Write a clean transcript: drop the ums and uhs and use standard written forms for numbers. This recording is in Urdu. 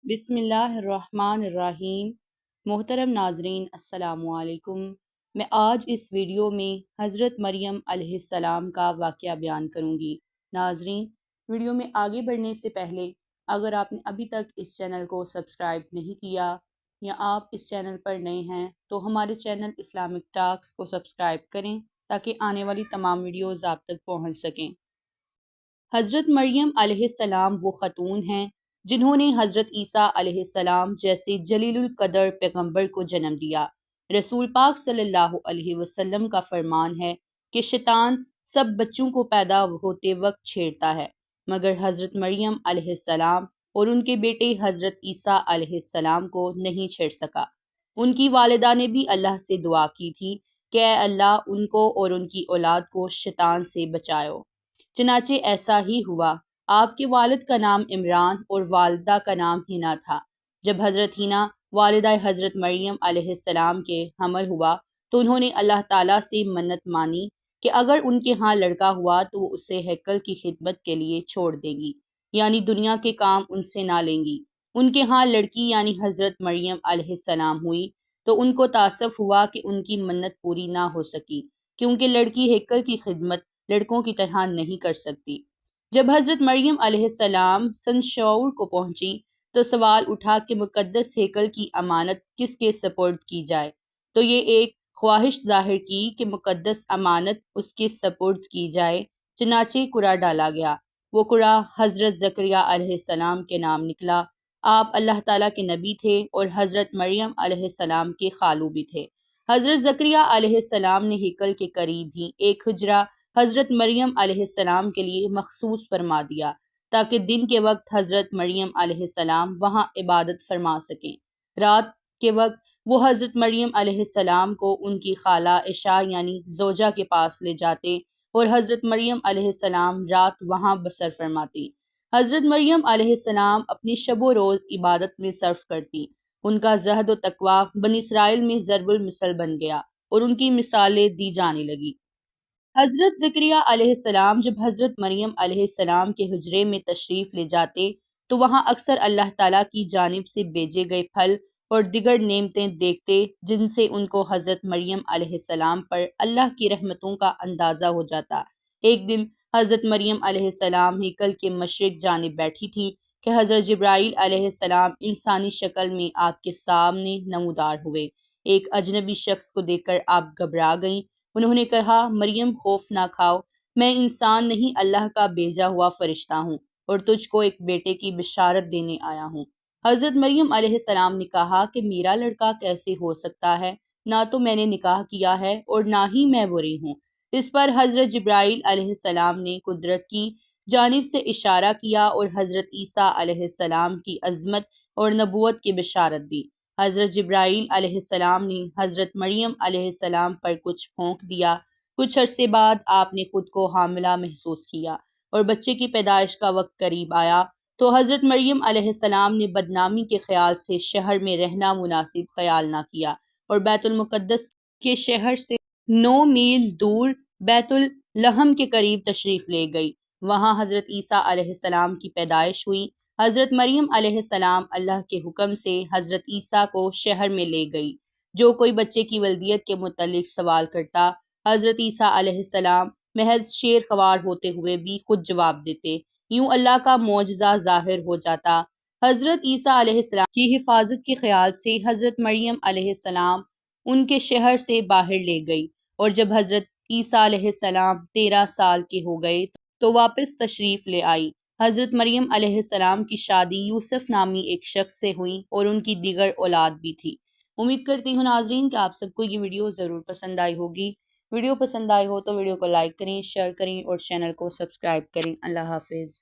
بسم اللہ الرحمن الرحیم۔ محترم ناظرین السلام علیکم۔ میں آج اس ویڈیو میں حضرت مریم علیہ السلام کا واقعہ بیان کروں گی۔ ناظرین، ویڈیو میں آگے بڑھنے سے پہلے اگر آپ نے ابھی تک اس چینل کو سبسکرائب نہیں کیا یا آپ اس چینل پر نئے ہیں تو ہمارے چینل اسلامک ٹاکس کو سبسکرائب کریں تاکہ آنے والی تمام ویڈیوز آپ تک پہنچ سکیں۔ حضرت مریم علیہ السلام وہ خاتون ہیں جنہوں نے حضرت عیسیٰ علیہ السلام جیسے جلیل القدر پیغمبر کو جنم دیا۔ رسول پاک صلی اللہ علیہ وسلم کا فرمان ہے کہ شیطان سب بچوں کو پیدا ہوتے وقت چھیڑتا ہے مگر حضرت مریم علیہ السلام اور ان کے بیٹے حضرت عیسیٰ علیہ السلام کو نہیں چھیڑ سکا۔ ان کی والدہ نے بھی اللہ سے دعا کی تھی کہ اے اللہ ان کو اور ان کی اولاد کو شیطان سے بچائو۔ چنانچہ ایسا ہی ہوا۔ آپ کے والد کا نام عمران اور والدہ کا نام ہنا تھا۔ جب حضرت ہنا والدہ حضرت مریم علیہ السلام کے حمل ہوا تو انہوں نے اللہ تعالیٰ سے منت مانی کہ اگر ان کے ہاں لڑکا ہوا تو وہ اسے ہیکل کی خدمت کے لیے چھوڑ دیں گی، یعنی دنیا کے کام ان سے نہ لیں گی۔ ان کے ہاں لڑکی یعنی حضرت مریم علیہ السلام ہوئی تو ان کو تاسف ہوا کہ ان کی منت پوری نہ ہو سکی، کیونکہ لڑکی ہیکل کی خدمت لڑکوں کی طرح نہیں کر سکتی۔ جب حضرت مریم علیہ السلام سن شعور کو پہنچی تو سوال اٹھا کہ مقدس ہیکل کی امانت کس کے سپرد کی جائے، تو یہ ایک خواہش ظاہر کی کہ مقدس امانت اس کے سپرد کی جائے۔ چنانچہ قرعہ ڈالا گیا۔ وہ قرعہ حضرت زکریا علیہ السلام کے نام نکلا۔ آپ اللہ تعالیٰ کے نبی تھے اور حضرت مریم علیہ السلام کے خالو بھی تھے۔ حضرت زکریا علیہ السلام نے ہیکل کے قریب ہی ایک حجرہ حضرت مریم علیہ السلام کے لیے مخصوص فرما دیا تاکہ دن کے وقت حضرت مریم علیہ السلام وہاں عبادت فرما سکیں۔ رات کے وقت وہ حضرت مریم علیہ السلام کو ان کی خالہ عائشہ یعنی زوجہ کے پاس لے جاتے اور حضرت مریم علیہ السلام رات وہاں بسر فرماتی۔ حضرت مریم علیہ السلام اپنی شب و روز عبادت میں صرف کرتی۔ ان کا زہد و تقویٰ بنی اسرائیل میں ضرب المثل بن گیا اور ان کی مثالیں دی جانے لگی۔ حضرت زکریا علیہ السلام جب حضرت مریم علیہ السلام کے حجرے میں تشریف لے جاتے تو وہاں اکثر اللہ تعالیٰ کی جانب سے بھیجے گئے پھل اور دیگر نعمتیں دیکھتے جن سے ان کو حضرت مریم علیہ السلام پر اللہ کی رحمتوں کا اندازہ ہو جاتا۔ ایک دن حضرت مریم علیہ السلام ہیکل کے مشرق جانب بیٹھی تھی کہ حضرت جبرائیل علیہ السلام انسانی شکل میں آپ کے سامنے نمودار ہوئے۔ ایک اجنبی شخص کو دیکھ کر آپ گھبرا گئیں۔ انہوں نے کہا، مریم خوف نہ کھاؤ، میں انسان نہیں اللہ کا بھیجا ہوا فرشتہ ہوں اور تجھ کو ایک بیٹے کی بشارت دینے آیا ہوں۔ حضرت مریم علیہ السلام نے کہا کہ میرا لڑکا کیسے ہو سکتا ہے، نہ تو میں نے نکاح کیا ہے اور نہ ہی میں بری ہوں۔ اس پر حضرت جبرائیل علیہ السلام نے قدرت کی جانب سے اشارہ کیا اور حضرت عیسیٰ علیہ السلام کی عظمت اور نبوت کی بشارت دی۔ حضرت جبرائیل علیہ السلام نے حضرت مریم علیہ السلام پر کچھ پھونک دیا۔ کچھ عرصے بعد آپ نے خود کو حاملہ محسوس کیا اور بچے کی پیدائش کا وقت قریب آیا تو حضرت مریم علیہ السلام نے بدنامی کے خیال سے شہر میں رہنا مناسب خیال نہ کیا اور بیت المقدس کے شہر سے 9 میل دور بیت الحم کے قریب تشریف لے گئی۔ وہاں حضرت عیسیٰ علیہ السلام کی پیدائش ہوئی۔ حضرت مریم علیہ السلام اللہ کے حکم سے حضرت عیسیٰ کو شہر میں لے گئی۔ جو کوئی بچے کی ولدیت کے متعلق سوال کرتا، حضرت عیسیٰ علیہ السلام محض شیر خوار ہوتے ہوئے بھی خود جواب دیتے۔ یوں اللہ کا معجزہ ظاہر ہو جاتا۔ حضرت عیسیٰ علیہ السلام کی حفاظت کے خیال سے حضرت مریم علیہ السلام ان کے شہر سے باہر لے گئی اور جب حضرت عیسیٰ علیہ السلام 13 سال کے ہو گئے تو واپس تشریف لے آئی۔ حضرت مریم علیہ السلام کی شادی یوسف نامی ایک شخص سے ہوئی اور ان کی دیگر اولاد بھی تھی۔ امید کرتی ہوں ناظرین کہ آپ سب کو یہ ویڈیو ضرور پسند آئی ہوگی۔ ویڈیو پسند آئی ہو تو ویڈیو کو لائک کریں، شیئر کریں اور چینل کو سبسکرائب کریں۔ اللہ حافظ۔